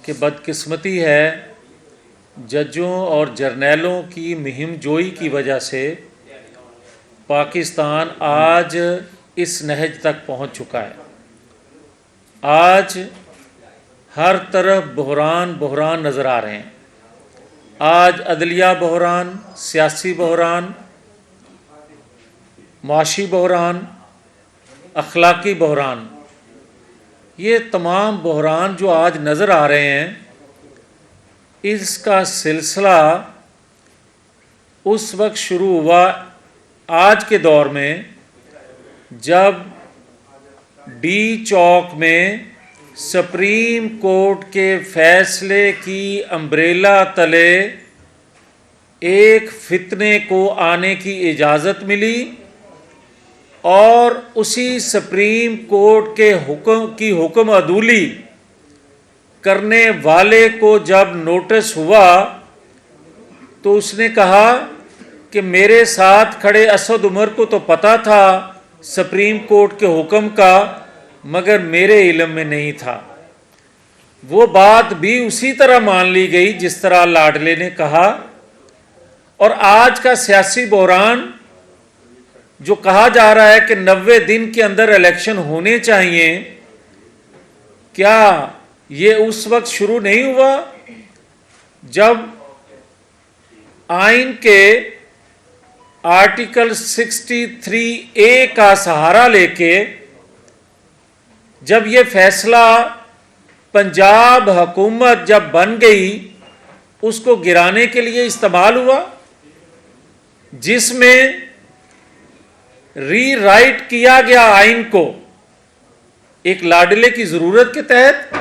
کہ بدقسمتی ہے ججوں اور جرنیلوں کی مہم جوئی کی وجہ سے پاکستان آج اس نہج تک پہنچ چکا ہے۔ آج ہر طرف بحران نظر آ رہے ہیں۔ آج عدلیہ بحران، سیاسی بحران، معاشی بحران، اخلاقی بحران، یہ تمام بحران جو آج نظر آ رہے ہیں، اس کا سلسلہ اس وقت شروع ہوا آج کے دور میں جب ڈی چوک میں سپریم کورٹ کے فیصلے کی امبریلا تلے ایک فتنے کو آنے کی اجازت ملی اور اسی سپریم کورٹ کے حکم عدولی کرنے والے کو جب نوٹس ہوا تو اس نے کہا کہ میرے ساتھ کھڑے اسد عمر کو تو پتہ تھا سپریم کورٹ کے حکم کا، مگر میرے علم میں نہیں تھا۔ وہ بات بھی اسی طرح مان لی گئی جس طرح لاڈلے نے کہا۔ اور آج کا سیاسی بحران جو کہا جا رہا ہے کہ 90 دن کے اندر الیکشن ہونے چاہیے، کیا یہ اس وقت شروع نہیں ہوا جب آئین کے آرٹیکل 63A کا سہارا لے کے جب یہ فیصلہ پنجاب حکومت جب بن گئی اس کو گرانے کے لیے استعمال ہوا، جس میں ری رائٹ کیا گیا آئین کو ایک لاڈلے کی ضرورت کے تحت،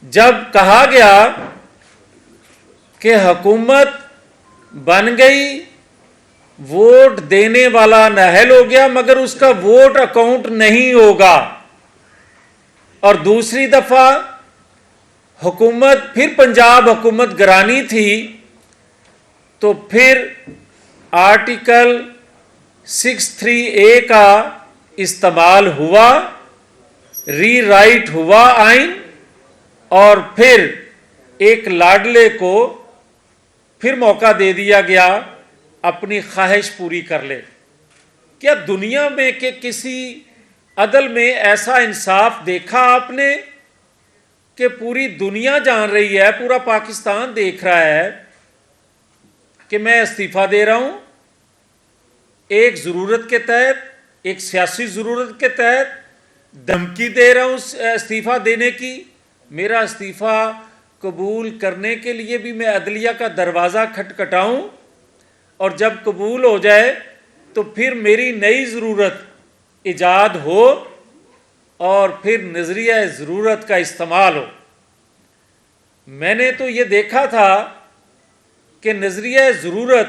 جب کہا گیا کہ حکومت بن گئی، ووٹ دینے والا نااہل ہو گیا مگر اس کا ووٹ اکاؤنٹ نہیں ہوگا، اور دوسری دفعہ حکومت پھر پنجاب حکومت گرانی تھی، تو پھر آرٹیکل 63A کا استعمال ہوا، ری رائٹ ہوا آئین، اور پھر ایک لاڈلے کو پھر موقع دے دیا گیا اپنی خواہش پوری کر لے۔ کیا دنیا میں کہ کسی عدل میں ایسا انصاف دیکھا آپ نے کہ پوری دنیا جان رہی ہے، پورا پاکستان دیکھ رہا ہے کہ میں استعفیٰ دے رہا ہوں ایک ضرورت کے تحت، ایک سیاسی ضرورت کے تحت دھمکی دے رہا ہوں استعفیٰ دینے کی، میرا استعفیٰ قبول کرنے کے لیے بھی میں عدلیہ کا دروازہ کھٹکھٹاؤں، اور جب قبول ہو جائے تو پھر میری نئی ضرورت ایجاد ہو اور پھر نظریہ ضرورت کا استعمال ہو۔ میں نے تو یہ دیکھا تھا کہ نظریہ ضرورت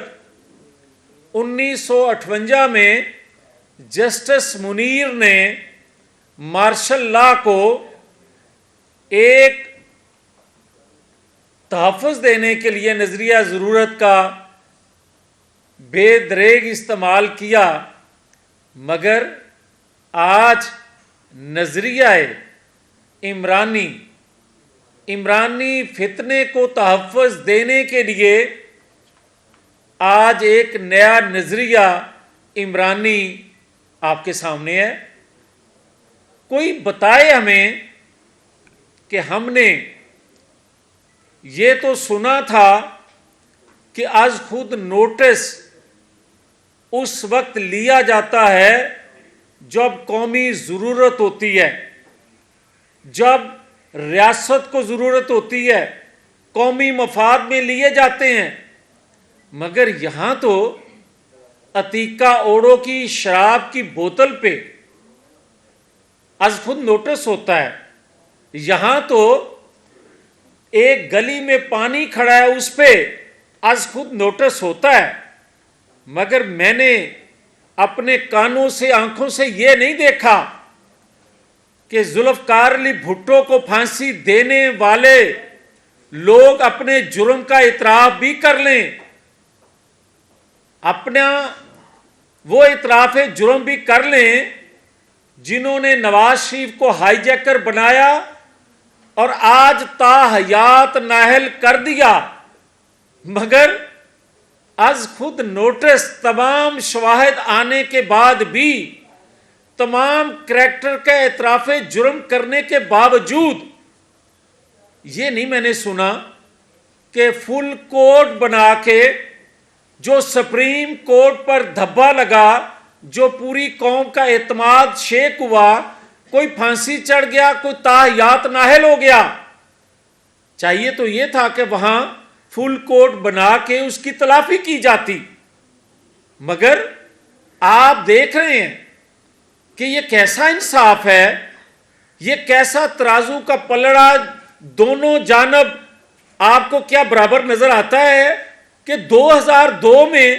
1958 میں جسٹس منیر نے مارشل لا کو ایک تحفظ دینے کے لیے نظریہ ضرورت کا بے دریغ استعمال کیا، مگر آج نظریہ عمرانی فتنے کو تحفظ دینے کے لیے آج ایک نیا نظریہ عمرانی آپ کے سامنے ہے۔ کوئی بتائے ہمیں کہ ہم نے یہ تو سنا تھا کہ از خود نوٹس اس وقت لیا جاتا ہے جب قومی ضرورت ہوتی ہے، جب ریاست کو ضرورت ہوتی ہے، قومی مفاد میں لیے جاتے ہیں، مگر یہاں تو عتیقہ اوڑو کی شراب کی بوتل پہ از خود نوٹس ہوتا ہے۔ یہاں تو ایک گلی میں پانی کھڑا ہے اس پہ از خود نوٹس ہوتا ہے، مگر میں نے اپنے کانوں سے آنکھوں سے یہ نہیں دیکھا کہ ذوالفقار علی بھٹو کو پھانسی دینے والے لوگ اپنے جرم کا اعتراف بھی کر لیں، اپنا وہ اعتراف جرم بھی کر لیں جنہوں نے نواز شریف کو ہائی جیکر بنایا اور آج تاحیات نااہل کر دیا، مگر از خود نوٹس تمام شواہد آنے کے بعد بھی، تمام کریکٹر کا اعتراف جرم کرنے کے باوجود، یہ نہیں میں نے سنا کہ فل کوٹ بنا کے جو سپریم کورٹ پر دھبا لگا، جو پوری قوم کا اعتماد شیک ہوا، کوئی پھانسی چڑھ گیا، کوئی تاحیات نااہل ہو گیا۔ چاہیے تو یہ تھا کہ وہاں فل کوٹ بنا کے اس کی تلافی کی جاتی، مگر آپ دیکھ رہے ہیں کہ یہ کیسا انصاف ہے، یہ کیسا ترازو کا پلڑا دونوں جانب آپ کو کیا برابر نظر آتا ہے کہ 2002 میں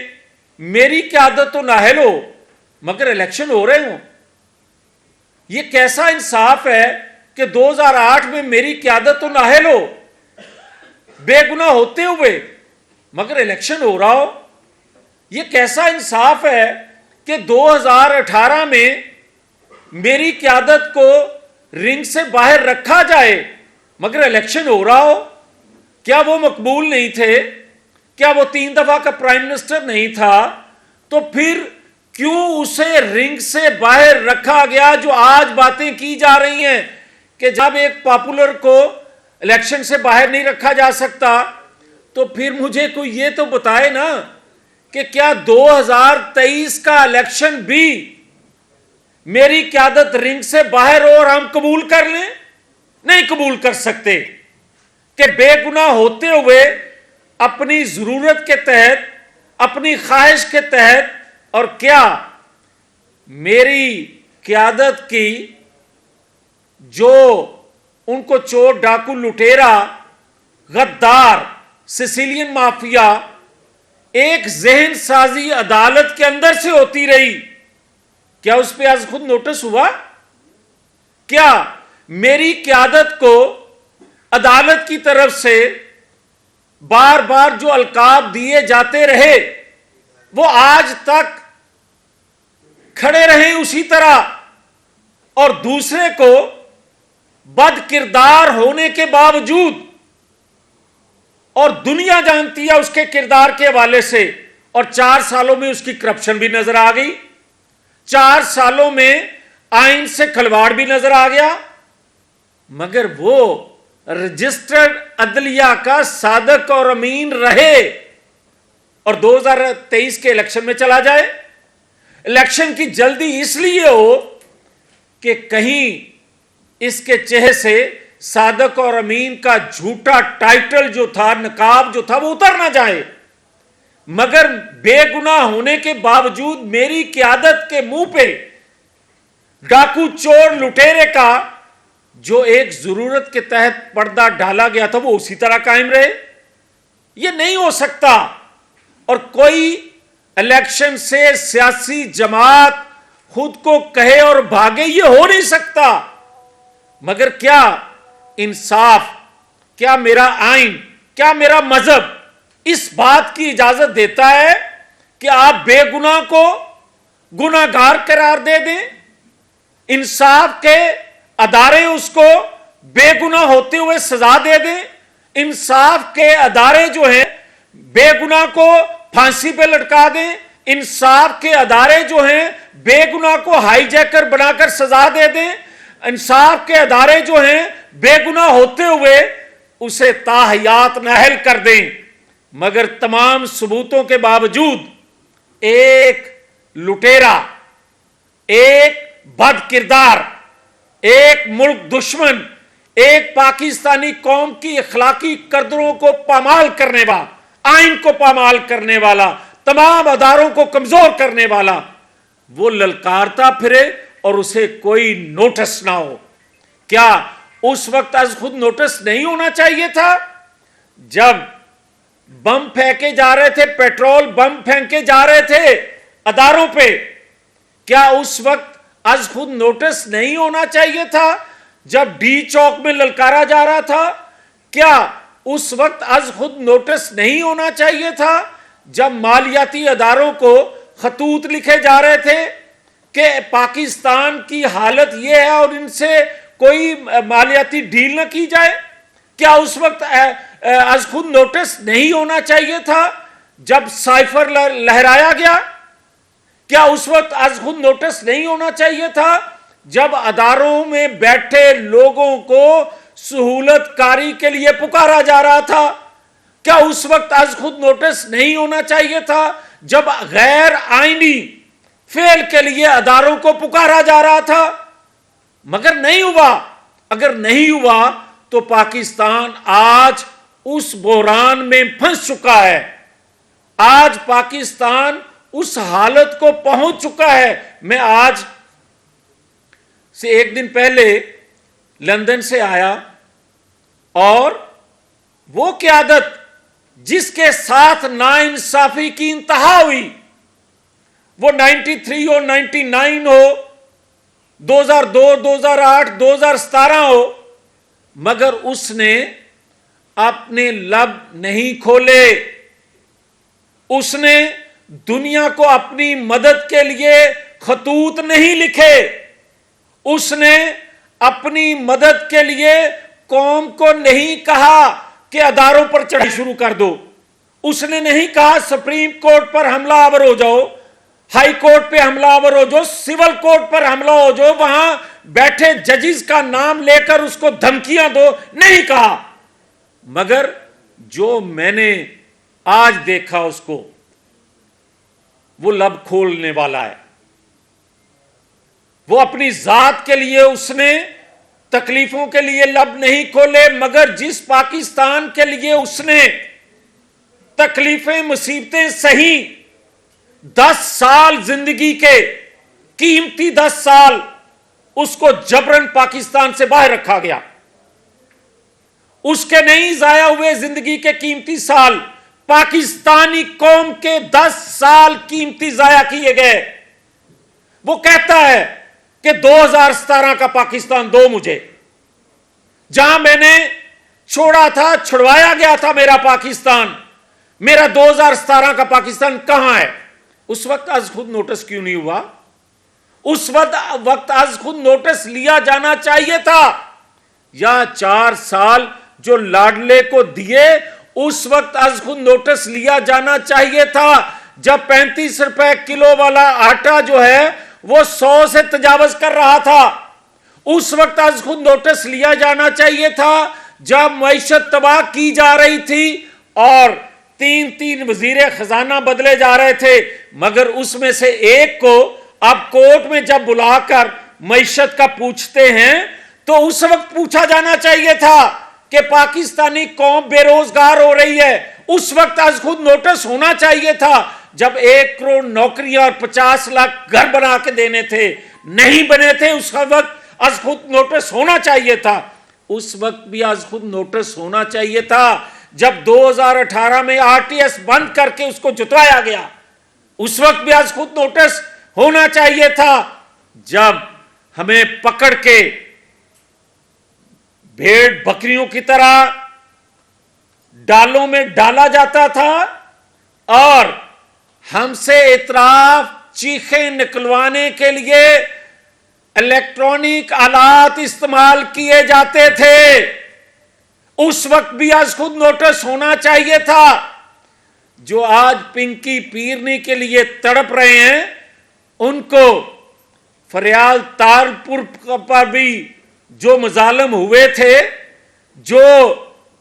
میری قیادت تو نااہل ہو مگر الیکشن ہو رہے ہوں۔ یہ کیسا انصاف ہے کہ 2008 میں میری قیادت تو نااہل ہو، بے گناہ ہوتے ہوئے، مگر الیکشن ہو رہا ہو۔ یہ کیسا انصاف ہے کہ 2018 میں میری قیادت کو رنگ سے باہر رکھا جائے مگر الیکشن ہو رہا ہو۔ کیا وہ مقبول نہیں تھے؟ کیا وہ 3 دفعہ کا پرائم منسٹر نہیں تھا؟ تو پھر کیوں اسے رنگ سے باہر رکھا گیا؟ جو آج باتیں کی جا رہی ہیں کہ جب ایک پاپولر کو الیکشن سے باہر نہیں رکھا جا سکتا، تو پھر مجھے کوئی یہ تو بتائے نا کہ کیا 2023 کا الیکشن بھی میری قیادت رنگ سے باہر ہو اور ہم قبول کر لیں؟ نہیں قبول کر سکتے کہ بے گناہ ہوتے ہوئے اپنی ضرورت کے تحت، اپنی خواہش کے تحت، اور کیا میری قیادت کی جو ان کو چور، ڈاکو، لٹیرا، غدار، سیسیلین مافیا ایک ذہن سازی عدالت کے اندر سے ہوتی رہی، کیا اس پہ از خود نوٹس ہوا؟ کیا میری قیادت کو عدالت کی طرف سے بار بار جو القاب دیے جاتے رہے وہ آج تک کھڑے رہیں اسی طرح، اور دوسرے کو بد کردار ہونے کے باوجود، اور دنیا جانتی ہے اس کے کردار کے حوالے سے، اور 4 سالوں میں اس کی کرپشن بھی نظر آ گئی، 4 سالوں میں آئین سے کھلواڑ بھی نظر آ گیا، مگر وہ رجسٹرڈ عدلیہ کا صادق اور امین رہے اور 2023 کے الیکشن میں چلا جائے۔ الیکشن کی جلدی اس لیے ہو کہ کہیں اس کے چہرے سے صادق اور امین کا جھوٹا ٹائٹل جو تھا، نقاب جو تھا، وہ اتر نہ جائے، مگر بے گناہ ہونے کے باوجود میری قیادت کے منہ پہ ڈاکو، چور، لٹیرے کا جو ایک ضرورت کے تحت پردہ ڈالا گیا تھا وہ اسی طرح قائم رہے۔ یہ نہیں ہو سکتا، اور کوئی الیکشن سے سیاسی جماعت خود کو کہے اور بھاگے، یہ ہو نہیں سکتا، مگر کیا انصاف، کیا میرا آئین، کیا میرا مذہب اس بات کی اجازت دیتا ہے کہ آپ بے گناہ کو گناہ گار قرار دے دیں؟ انصاف کے ادارے اس کو بے گناہ ہوتے ہوئے سزا دے دیں؟ انصاف کے ادارے جو ہیں بے گناہ کو پھانسی پہ لٹکا دیں؟ انصاف کے ادارے جو ہیں بے گناہ کو ہائی جیکر بنا کر سزا دے دیں؟ انصاف کے ادارے جو ہیں بے گناہ ہوتے ہوئے اسے تاحیات نااہل کر دیں؟ مگر تمام ثبوتوں کے باوجود ایک لٹیرا، ایک بد کردار، ایک ملک دشمن، ایک پاکستانی قوم کی اخلاقی قدروں کو پامال کرنے والا، آئین کو پامال کرنے والا، تمام اداروں کو کمزور کرنے والا، وہ للکارتا پھرے اور اسے کوئی نوٹس نہ ہو۔ کیا اس وقت از خود نوٹس نہیں ہونا چاہیے تھا جب بم پھینکے جا رہے تھے، پیٹرول بم پھینکے جا رہے تھے اداروں پہ؟ کیا اس وقت از خود نوٹس نہیں ہونا چاہیے تھا جب ڈی چوک میں للکارا جا رہا تھا؟ کیا اس وقت از خود نوٹس نہیں ہونا چاہیے تھا جب مالیاتی اداروں کو خطوط لکھے جا رہے تھے کہ پاکستان کی حالت یہ ہے اور ان سے کوئی مالیاتی ڈیل نہ کی جائے؟ کیا اس وقت از خود نوٹس نہیں ہونا چاہیے تھا جب سائفر لہرایا گیا؟ کیا اس وقت از خود نوٹس نہیں ہونا چاہیے تھا جب اداروں میں بیٹھے لوگوں کو سہولت کاری کے لیے پکارا جا رہا تھا؟ کیا اس وقت از خود نوٹس نہیں ہونا چاہیے تھا جب غیر آئینی فعل کے لیے اداروں کو پکارا جا رہا تھا؟ مگر نہیں ہوا۔ اگر نہیں ہوا تو پاکستان آج اس بحران میں پھنس چکا ہے، آج پاکستان اس حالت کو پہنچ چکا ہے۔ میں آج سے ایک دن پہلے لندن سے آیا اور وہ قیادت جس کے ساتھ ناانصافی کی انتہا ہوئی، وہ 93 ہو، 99 ہو، 2002، 2008، 2017 ہو، مگر اس نے اپنے لب نہیں کھولے، اس نے دنیا کو اپنی مدد کے لیے خطوط نہیں لکھے، اس نے اپنی مدد کے لیے قوم کو نہیں کہا کہ اداروں پر چڑھائی شروع کر دو، اس نے نہیں کہا سپریم کورٹ پر حملہ آور ہو جاؤ، ہائی کورٹ پہ حملہ آور ہو جاؤ، سول کورٹ پر حملہ ہو جاؤ، وہاں بیٹھے ججز کا نام لے کر اس کو دھمکیاں دو، نہیں کہا۔ مگر جو میں نے آج دیکھا اس کو، وہ لب کھولنے والا ہے۔ وہ اپنی ذات کے لیے اس نے تکلیفوں کے لیے لب نہیں کھولے، مگر جس پاکستان کے لیے اس نے تکلیفیں مصیبتیں سہی، 10 سال زندگی کے قیمتی 10 سال اس کو جبرن پاکستان سے باہر رکھا گیا، اس کے نہیں ضائع ہوئے زندگی کے قیمتی سال، پاکستانی قوم کے 10 سال قیمتی ضائع کیے گئے۔ وہ کہتا ہے کہ 2017 کا پاکستان دو مجھے، جہاں میں نے چھوڑا تھا، چھڑوایا گیا تھا میرا پاکستان، میرا 2017 کا پاکستان کہاں ہے؟ اس وقت از خود نوٹس کیوں نہیں ہوا؟ اس وقت از خود نوٹس لیا جانا چاہیے تھا، یا 4 سال جو لاڈلے کو دیے اس وقت از خود نوٹس لیا جانا چاہیے تھا، جب 35 روپے کلو والا آٹا جو ہے وہ 100 سے تجاوز کر رہا تھا، اس وقت از خود نوٹس لیا جانا چاہیے تھا جب معیشت تباہ کی جا رہی تھی اور 3 وزیر خزانہ بدلے جا رہے تھے، مگر اس میں سے ایک کو اب کورٹ میں جب بلا کر معیشت کا پوچھتے ہیں تو اس وقت پوچھا جانا چاہیے تھا کہ پاکستانی قوم بے روزگار ہو رہی ہے، اس وقت از خود نوٹس ہونا چاہیے تھا جب 1 کروڑ نوکریاں اور 50 لاکھ گھر بنا کے دینے تھے، نہیں بنے تھے، اس وقت از خود نوٹس ہونا چاہیے تھا۔ اس وقت بھی از خود نوٹس ہونا چاہیے تھا جب 2018 میں RTS بند کر کے اس کو جتوایا گیا، اس وقت بھی از خود نوٹس ہونا چاہیے تھا جب ہمیں پکڑ کے بھیڑ بکریوں کی طرح ڈالوں میں ڈالا جاتا تھا اور ہم سے اعتراف چیخیں نکلوانے کے لیے الیکٹرانک آلات استعمال کیے جاتے تھے، اس وقت بھی از خود نوٹس ہونا چاہیے تھا۔ جو آج پنکی پیرنی کے لیے تڑپ رہے ہیں، ان کو فریال تالپور پر بھی جو مظالم ہوئے تھے، جو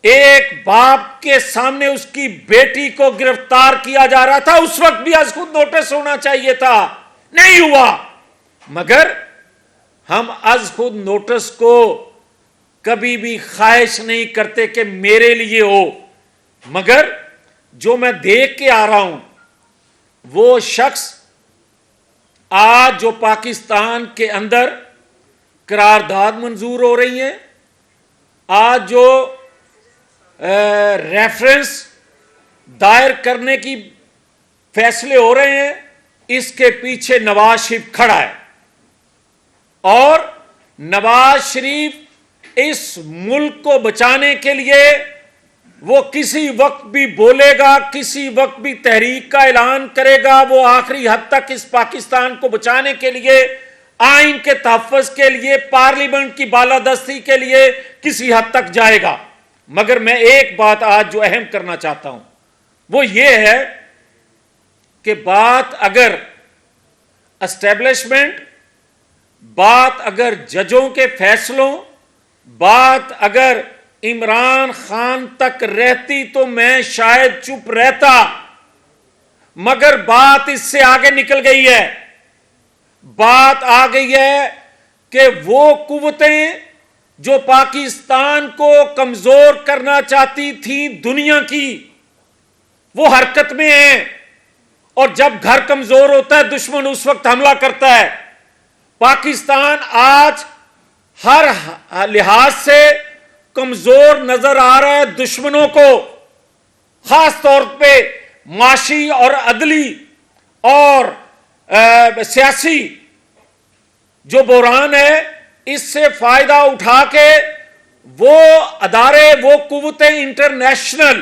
ایک باپ کے سامنے اس کی بیٹی کو گرفتار کیا جا رہا تھا، اس وقت بھی از خود نوٹس ہونا چاہیے تھا، نہیں ہوا۔ مگر ہم از خود نوٹس کو کبھی بھی خواہش نہیں کرتے کہ میرے لیے ہو، مگر جو میں دیکھ کے آ رہا ہوں وہ شخص آج جو پاکستان کے اندر قرارداد منظور ہو رہی ہیں، آج جو ریفرنس دائر کرنے کی فیصلے ہو رہے ہیں، اس کے پیچھے نواز شریف کھڑا ہے، اور نواز شریف اس ملک کو بچانے کے لیے وہ کسی وقت بھی بولے گا، کسی وقت بھی تحریک کا اعلان کرے گا، وہ آخری حد تک اس پاکستان کو بچانے کے لیے آئین کے تحفظ کے لیے، پارلیمنٹ کی بالادستی کے لیے کسی حد تک جائے گا. مگر میں ایک بات آج جو اہم کرنا چاہتا ہوں وہ یہ ہے کہ بات اگر اسٹیبلشمنٹ، بات اگر ججوں کے فیصلوں، بات اگر عمران خان تک رہتی تو میں شاید چپ رہتا، مگر بات اس سے آگے نکل گئی ہے. بات آ گئی ہے کہ وہ قوتیں جو پاکستان کو کمزور کرنا چاہتی تھیں دنیا کی، وہ حرکت میں ہیں. اور جب گھر کمزور ہوتا ہے دشمن اس وقت حملہ کرتا ہے. پاکستان آج ہر لحاظ سے کمزور نظر آ رہا ہے دشمنوں کو، خاص طور پہ معاشی اور عدلی اور سیاسی جو بحران ہے، اس سے فائدہ اٹھا کے وہ ادارے، وہ قوتیں انٹرنیشنل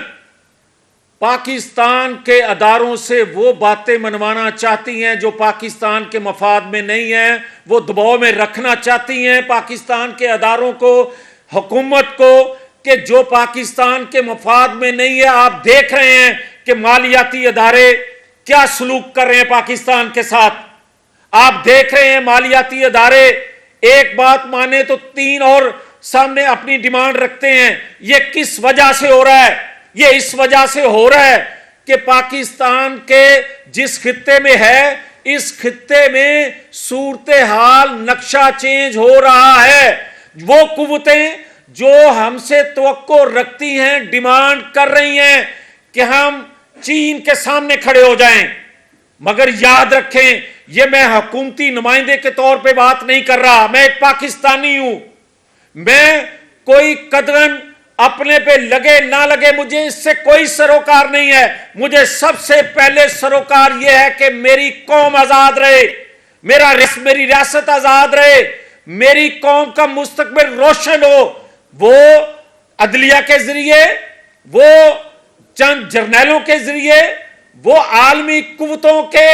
پاکستان کے اداروں سے وہ باتیں منوانا چاہتی ہیں جو پاکستان کے مفاد میں نہیں ہیں. وہ دباؤ میں رکھنا چاہتی ہیں پاکستان کے اداروں کو، حکومت کو، کہ جو پاکستان کے مفاد میں نہیں ہے. آپ دیکھ رہے ہیں کہ مالیاتی ادارے کیا سلوک کر رہے ہیں پاکستان کے ساتھ. آپ دیکھ رہے ہیں مالیاتی ادارے ایک بات مانے تو 3 اور سامنے اپنی ڈیمانڈ رکھتے ہیں. یہ کس وجہ سے ہو رہا ہے؟ یہ اس وجہ سے ہو رہا ہے کہ پاکستان کے جس خطے میں ہے، اس خطے میں صورتحال نقشہ چینج ہو رہا ہے. وہ قوتیں جو ہم سے توقع رکھتی ہیں، ڈیمانڈ کر رہی ہیں کہ ہم چین کے سامنے کھڑے ہو جائیں. مگر یاد رکھیں، یہ میں حکومتی نمائندے کے طور پہ بات نہیں کر رہا، میں ایک پاکستانی ہوں. میں کوئی قدرن اپنے پہ لگے نہ لگے مجھے اس سے کوئی سروکار نہیں ہے. مجھے سب سے پہلے سروکار یہ ہے کہ میری قوم آزاد رہے، میری ریاست آزاد رہے، میری قوم کا مستقبل روشن ہو. وہ عدلیہ کے ذریعے، وہ چند جرنیلوں کے ذریعے، وہ عالمی قوتوں کے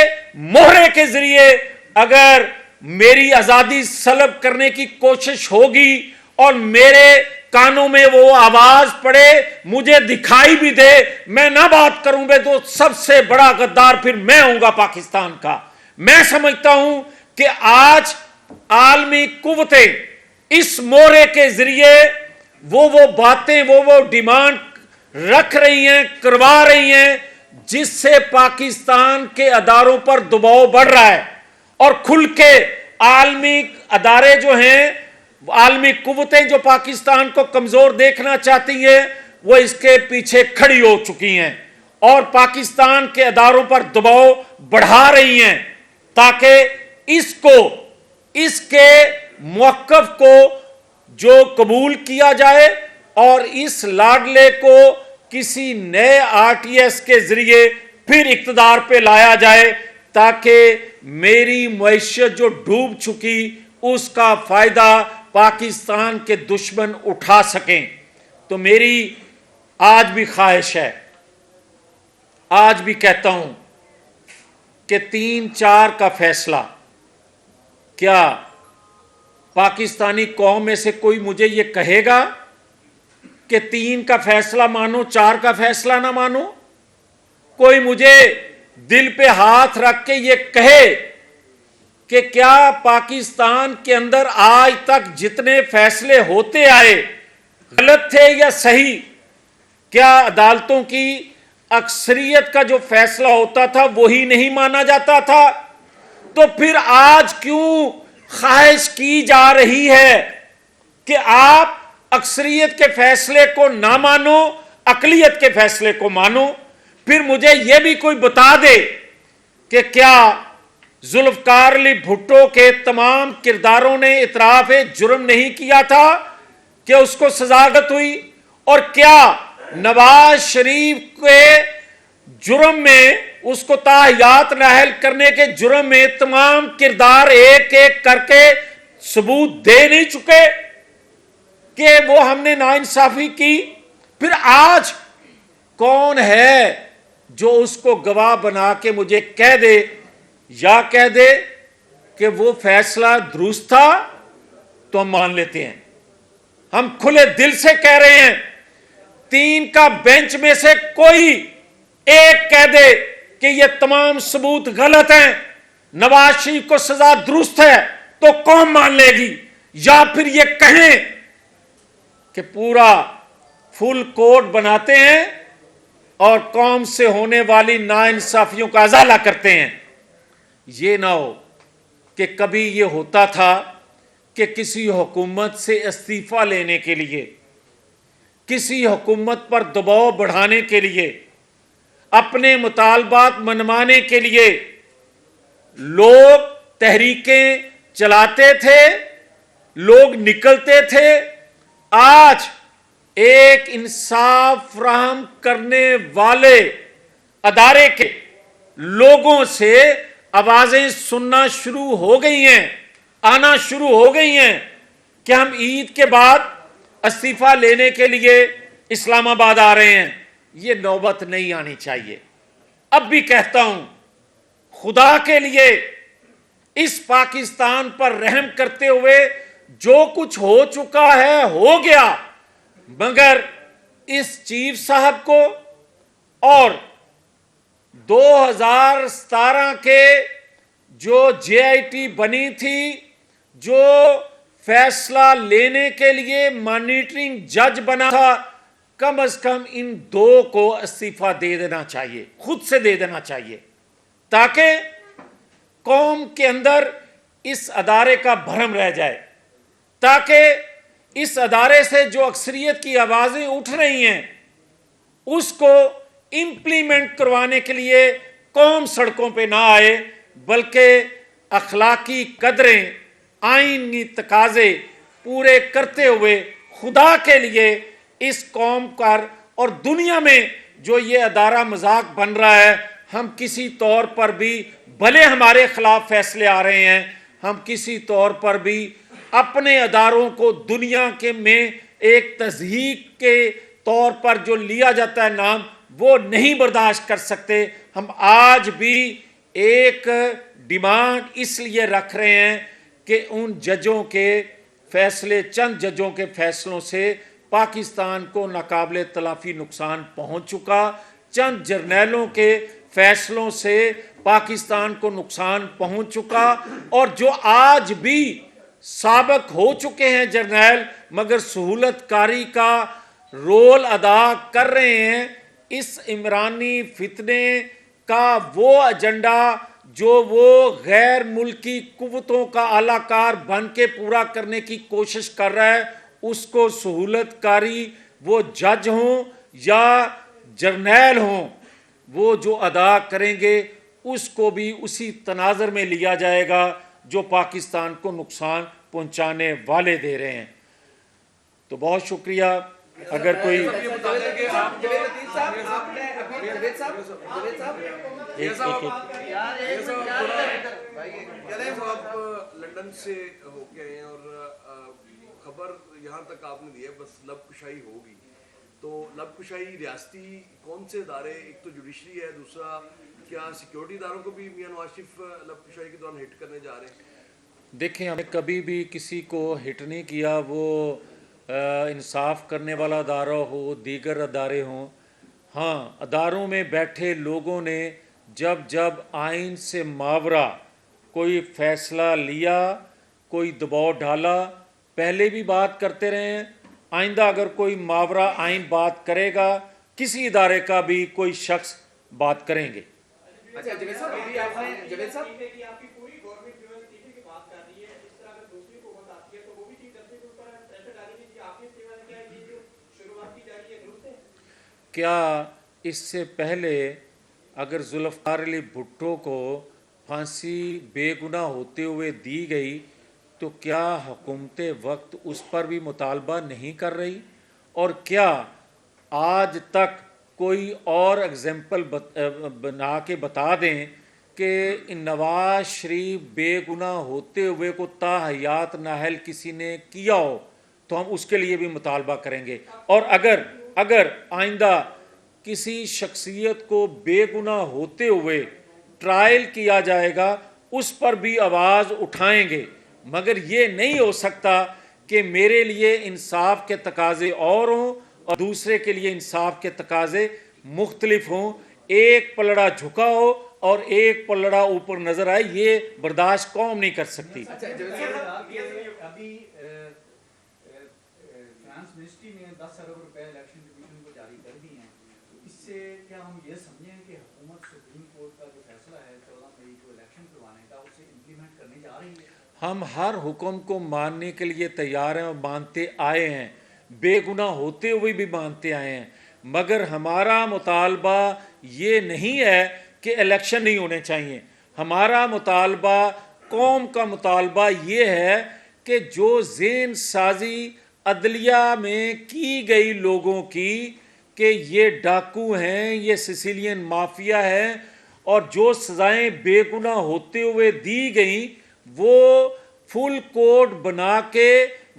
مہرے کے ذریعے اگر میری آزادی سلب کرنے کی کوشش ہوگی اور میرے کانوں میں وہ آواز پڑے، مجھے دکھائی بھی دے، میں نہ بات کروں بے تو سب سے بڑا غدار پھر میں ہوں گا پاکستان کا. میں سمجھتا ہوں کہ آج عالمی قوتیں اس مورے کے ذریعے وہ باتیں، وہ ڈیمانڈ رکھ رہی ہیں، کروا رہی ہیں، جس سے پاکستان کے اداروں پر دباؤ بڑھ رہا ہے. اور کھل کے عالمی ادارے جو ہیں، عالمی قوتیں جو پاکستان کو کمزور دیکھنا چاہتی ہیں، وہ اس کے پیچھے کھڑی ہو چکی ہیں اور پاکستان کے اداروں پر دباؤ بڑھا رہی ہیں تاکہ اس کے موقف کو جو قبول کیا جائے اور اس لاڈلے کو کسی نئے RTS کے ذریعے پھر اقتدار پہ لایا جائے تاکہ میری معیشت جو ڈوب چکی اس کا فائدہ پاکستان کے دشمن اٹھا سکیں. تو میری آج بھی خواہش ہے، آج بھی کہتا ہوں کہ 3-4 کا فیصلہ، کیا پاکستانی قوم میں سے کوئی مجھے یہ کہے گا کہ 3 کا فیصلہ مانو، 4 کا فیصلہ نہ مانو؟ کوئی مجھے دل پہ ہاتھ رکھ کے یہ کہے کہ کیا پاکستان کے اندر آج تک جتنے فیصلے ہوتے آئے غلط تھے یا صحیح؟ کیا عدالتوں کی اکثریت کا جو فیصلہ ہوتا تھا وہی نہیں مانا جاتا تھا؟ تو پھر آج کیوں خواہش کی جا رہی ہے کہ آپ اکثریت کے فیصلے کو نہ مانو، اقلیت کے فیصلے کو مانو؟ پھر مجھے یہ بھی کوئی بتا دے کہ کیا ذوالفقار علی بھٹو کے تمام کرداروں نے اعتراف جرم نہیں کیا تھا کہ اس کو سزاگت ہوئی؟ اور کیا نواز شریف کے جرم میں، اس کو تاحیات نااہل کرنے کے جرم میں تمام کردار ایک ایک کر کے ثبوت دے نہیں چکے کہ وہ ہم نے ناانصافی کی؟ پھر آج کون ہے جو اس کو گواہ بنا کے مجھے کہہ دے یا کہہ دے کہ وہ فیصلہ درست تھا تو ہم مان لیتے ہیں. ہم کھلے دل سے کہہ رہے ہیں 3 کا بینچ میں سے کوئی ایک کہہ دے کہ یہ تمام ثبوت غلط ہیں, نواز شریف کو سزا درست ہے, تو قوم مان لے گی. یا پھر یہ کہیں کہ پورا فل کوڈ بناتے ہیں اور قوم سے ہونے والی ناانصافیوں کا ازالہ کرتے ہیں. یہ نہ ہو کہ کبھی یہ ہوتا تھا کہ کسی حکومت سے استعفیٰ لینے کے لیے, کسی حکومت پر دباؤ بڑھانے کے لیے, اپنے مطالبات منوانے کے لیے لوگ تحریکیں چلاتے تھے, لوگ نکلتے تھے. آج ایک انصاف فراہم کرنے والے ادارے کے لوگوں سے آوازیں سننا شروع ہو گئی ہیں, آنا شروع ہو گئی ہیں کہ ہم عید کے بعد استعفیٰ لینے کے لیے اسلام آباد آ رہے ہیں. یہ نوبت نہیں آنی چاہیے. اب بھی کہتا ہوں, خدا کے لیے اس پاکستان پر رحم کرتے ہوئے, جو کچھ ہو چکا ہے ہو گیا, مگر اس چیف صاحب کو اور 2017 کے جو جے آئی ٹی بنی تھی, جو فیصلہ لینے کے لیے مانیٹرنگ جج بنا تھا, کم از کم ان 2 کو استعفیٰ دے دینا چاہیے, خود سے دے دینا چاہیے, تاکہ قوم کے اندر اس ادارے کا بھرم رہ جائے, تاکہ اس ادارے سے جو اکثریت کی آوازیں اٹھ رہی ہیں اس کو امپلیمنٹ کروانے کے لیے قوم سڑکوں پہ نہ آئے, بلکہ اخلاقی قدریں, آئینی تقاضے پورے کرتے ہوئے خدا کے لیے اس قوم پر اور دنیا میں جو یہ ادارہ مذاق بن رہا ہے, ہم کسی طور پر بھی, بھلے ہمارے خلاف فیصلے آ رہے ہیں, ہم کسی طور پر بھی اپنے اداروں کو دنیا کے میں ایک تضحیک کے طور پر جو لیا جاتا ہے نام, وہ نہیں برداشت کر سکتے. ہم آج بھی ایک ڈیمانڈ اس لیے رکھ رہے ہیں کہ ان ججوں کے فیصلے, چند ججوں کے فیصلوں سے پاکستان کو ناقابل تلافی نقصان پہنچ چکا, چند جرنیلوں کے فیصلوں سے پاکستان کو نقصان پہنچ چکا, اور جو آج بھی سابق ہو چکے ہیں جرنیل مگر سہولت کاری کا رول ادا کر رہے ہیں. اس عمرانی فتنے کا وہ ایجنڈا جو وہ غیر ملکی قوتوں کا اعلی کار بن کے پورا کرنے کی کوشش کر رہا ہے, اس کو سہولت کاری وہ جج ہوں یا جرنیل ہوں, وہ جو ادا کریں گے اس کو بھی اسی تناظر میں لیا جائے گا جو پاکستان کو نقصان پہنچانے والے دے رہے ہیں. تو بہت شکریہ. اگر کوئی لندن سے ہو کے آئے ہیں اور خبر یہاں تک آپ نے دی ہے بس لب کشائی ہوگی, تو لب کشائی ریاستی کون سے ادارے, ایک تو جوڈیشری ہے, دوسرا کیا سیکیورٹی اداروں کو بھی میاں نواز شریف لب کشائی کے دوران ہٹ کرنے جا رہے ہیں؟ دیکھیں, ہم نے کبھی بھی کسی کو ہٹ نہیں کیا, وہ انصاف کرنے والا ادارہ ہو, دیگر ادارے ہوں. ہاں, اداروں میں بیٹھے لوگوں نے جب جب آئین سے ماورا کوئی فیصلہ لیا, کوئی دباؤ ڈالا, پہلے بھی بات کرتے رہے ہیں, آئندہ اگر کوئی ماورا آئین بات کرے گا, کسی ادارے کا بھی کوئی شخص بات کریں گے. کیا اس سے پہلے اگر ذوالفقار علی بھٹو کو پھانسی بے گناہ ہوتے ہوئے دی گئی تو کیا حکومت وقت اس پر بھی مطالبہ نہیں کر رہی؟ اور کیا آج تک کوئی اور اگزامپل بنا کے بتا دیں کہ نواز شریف بے گناہ ہوتے ہوئے کو تا حیات نااہل کسی نے کیا ہو تو ہم اس کے لیے بھی مطالبہ کریں گے. اور اگر آئندہ کسی شخصیت کو بے گناہ ہوتے ہوئے ٹرائل کیا جائے گا اس پر بھی آواز اٹھائیں گے، مگر یہ نہیں ہو سکتا کہ میرے لیے انصاف کے تقاضے اور ہوں اور دوسرے کے لیے انصاف کے تقاضے مختلف ہوں، ایک پلڑا جھکا ہو اور ایک پلڑا اوپر نظر آئے، یہ برداشت قوم نہیں کر سکتی۔ ابھی فائنانس منسٹری نے 10 ارب روپے الیکشن کمیشن کو جاری کر دی ہیں، اس سے کیا ہم یہ سمجھیں کہ حکومت سپریم کورٹ کا جو فیصلہ ہے 14 مئی کو الیکشن کروانے کا اسے امپلیمنٹ کرنے جا رہی ہے؟ ہم ہر حکم کو ماننے کے لیے تیار ہیں اور مانتے آئے ہیں، بے گناہ ہوتے ہوئے بھی مانتے آئے ہیں، مگر ہمارا مطالبہ یہ نہیں ہے کہ الیکشن نہیں ہونے چاہیے۔ ہمارا مطالبہ، قوم کا مطالبہ یہ ہے کہ جو ذہن سازی عدلیہ میں کی گئی لوگوں کی کہ یہ ڈاکو ہیں، یہ سسیلین مافیا ہیں، اور جو سزائیں بے گناہ ہوتے ہوئے دی گئیں وہ فل کوڈ بنا کے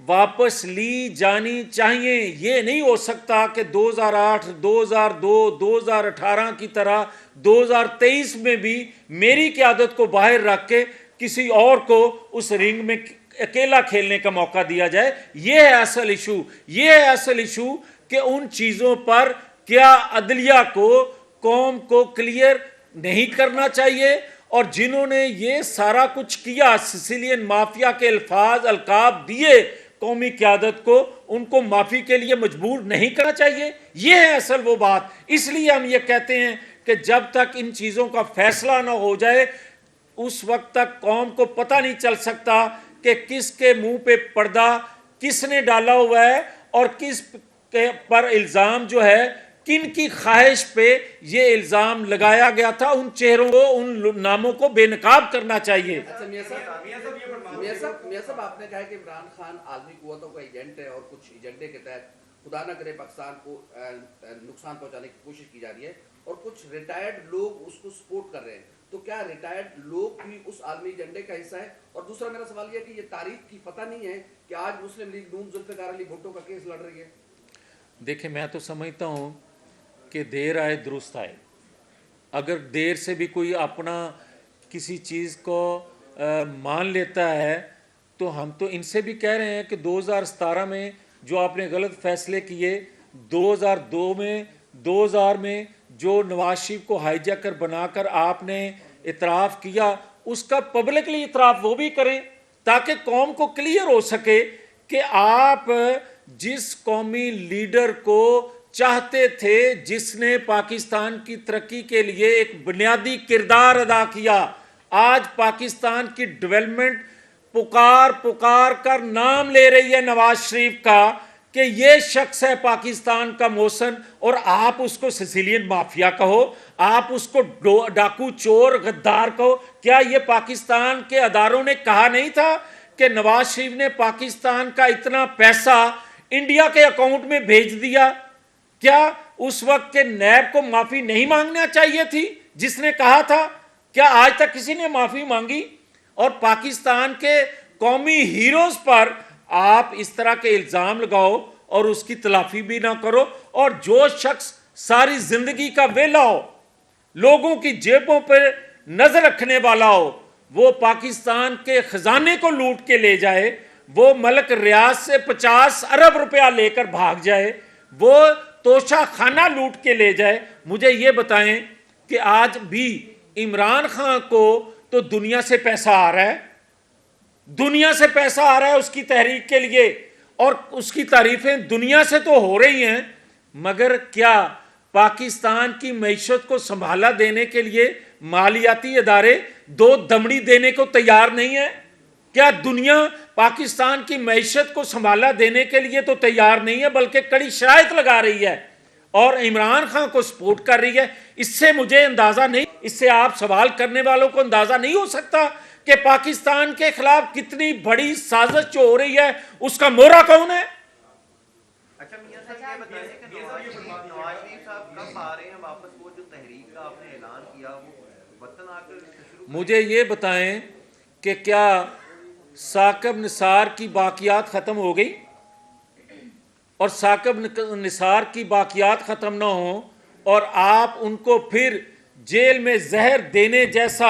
واپس لی جانی چاہیے۔ یہ نہیں ہو سکتا کہ 2008، 2002، 2018 کی طرح 2023 میں بھی میری قیادت کو باہر رکھ کے کسی اور کو اس رنگ میں اکیلا کھیلنے کا موقع دیا جائے۔ یہ ہے اصل ایشو، یہ ہے اصل ایشو کہ ان چیزوں پر کیا عدلیہ کو، قوم کو کلیئر نہیں کرنا چاہیے، اور جنہوں نے یہ سارا کچھ کیا، سسیلین مافیا کے الفاظ القاب دیے قومی قیادت کو، ان کو معافی کے لیے مجبور نہیں کرنا چاہیے۔ یہ ہے اصل وہ بات۔ اس لیے ہم یہ کہتے ہیں کہ جب تک ان چیزوں کا فیصلہ نہ ہو جائے اس وقت تک قوم کو پتہ نہیں چل سکتا کہ کس کے منہ پہ پردہ کس نے ڈالا ہوا ہے اور کس کے پر الزام جو ہے، کن کی خواہش پہ یہ الزام لگایا گیا تھا۔ ان چہروں کو، ان ناموں کو بے نقاب کرنا چاہیے۔ میاں صاحب آپ نے کہا کہ عمران خان عالمی قوتوں کا ایجنٹ ہے اور کچھ ایجنڈے کے تحت خدا نہ کرے پاکستان کو نقصان پہنچانے کی کوشش کی جا رہی ہے، اور کچھ ریٹائرڈ لوگ اس کو سپورٹ کر رہے ہیں، تو کیا ریٹائرڈ لوگ بھی اس عالمی ایجنڈے کا حصہ ہے؟ اور دوسرا میرا سوال یہ کہ یہ تاریخ کی فتح نہیں ہے کہ آج مسلم لیگ نون ذوالفقار علی بھٹو کا کیس لڑ رہی ہے؟ دیکھیں، میں تو سمجھتا ہوں کہ دیر آئے درست آئے۔ اگر دیر سے بھی کوئی اپنا کسی چیز کو مان لیتا ہے تو ہم تو ان سے بھی کہہ رہے ہیں کہ 2017 میں جو آپ نے غلط فیصلے کیے، 2002 میں، 2000 میں جو نواز شریف کو ہائی جیکر بنا کر آپ نے اعتراف کیا، اس کا پبلکلی اعتراف وہ بھی کریں تاکہ قوم کو کلیئر ہو سکے کہ آپ جس قومی لیڈر کو چاہتے تھے، جس نے پاکستان کی ترقی کے لیے ایک بنیادی کردار ادا کیا، آج پاکستان کی ڈیولپمنٹ پکار کر نام لے رہی ہے نواز شریف کا کہ یہ شخص ہے پاکستان کا محسن، اور آپ اس کو سسیلین مافیا کہو، آپ اس کو ڈاکو، چور، غدار کہو۔ کیا یہ پاکستان کے اداروں نے کہا نہیں تھا کہ نواز شریف نے پاکستان کا اتنا پیسہ انڈیا کے اکاؤنٹ میں بھیج دیا؟ کیا اس وقت کے نیب کو معافی نہیں مانگنا چاہیے تھی جس نے کہا تھا؟ کیا آج تک کسی نے معافی مانگی؟ اور پاکستان کے قومی ہیروز پر آپ اس طرح کے الزام لگاؤ اور اس کی تلافی بھی نہ کرو، اور جو شخص ساری زندگی کا ویلا ہو، لوگوں کی جیبوں پر نظر رکھنے والا ہو، وہ پاکستان کے خزانے کو لوٹ کے لے جائے، وہ ملک ریاض سے 50 ارب روپیہ لے کر بھاگ جائے، وہ توشہ خانہ لوٹ کے لے جائے، مجھے یہ بتائیں کہ آج بھی عمران خان کو تو دنیا سے پیسہ آ رہا ہے، دنیا سے پیسہ آ رہا ہے اس کی تحریک کے لیے، اور اس کی تعریفیں دنیا سے تو ہو رہی ہیں، مگر کیا پاکستان کی معیشت کو سنبھالا دینے کے لیے مالیاتی ادارے دو دمڑی دینے کو تیار نہیں ہیں؟ کیا دنیا پاکستان کی معیشت کو سنبھالا دینے کے لیے تو تیار نہیں ہے، بلکہ کڑی شرائط لگا رہی ہے اور عمران خان کو سپورٹ کر رہی ہے؟ اس سے مجھے اندازہ نہیں، اس سے آپ سوال کرنے والوں کو اندازہ نہیں ہو سکتا کہ پاکستان کے خلاف کتنی بڑی سازش جو ہو رہی ہے، اس کا مورا کون ہے؟ اچھا میاں صاحب یہ بتائیں کہ نواز شریف صاحب کب آ رہے ہیں واپس؟ وہ جو تحریک کا آپ نے اعلان کیا وہ وطن آ کر شروع؟ مجھے یہ بتائیں کہ کیا ثاقب نثار کی باقیات ختم ہو گئی؟ اور ثاقب نثار کی باقیات ختم نہ ہوں اور آپ ان کو پھر جیل میں زہر دینے جیسا